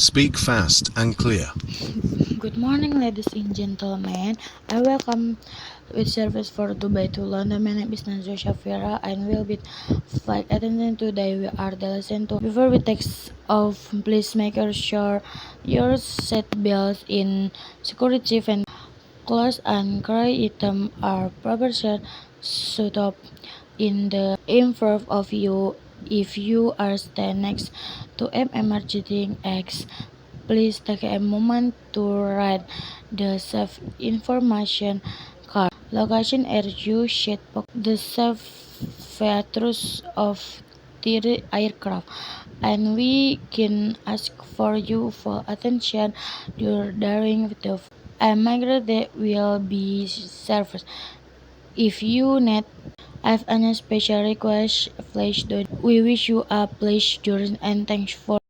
Speak fast and clear. Good morning, ladies and gentlemen. I welcome with service for Dubai to London. My name is Nazir Shafira and will be flight attendant today. We are the lesson to. Before we take off, please make sure your seat belts in security and clothes and carry item are proper set up in front of you. If you are stand next to an emergency exit, please take a moment to read the safe information card. Location area sheet box, the safe features of the aircraft, and we can ask for you for attention during the and migrate that will be served. If you need have any special request, please do. We wish you a pleasure and thanks for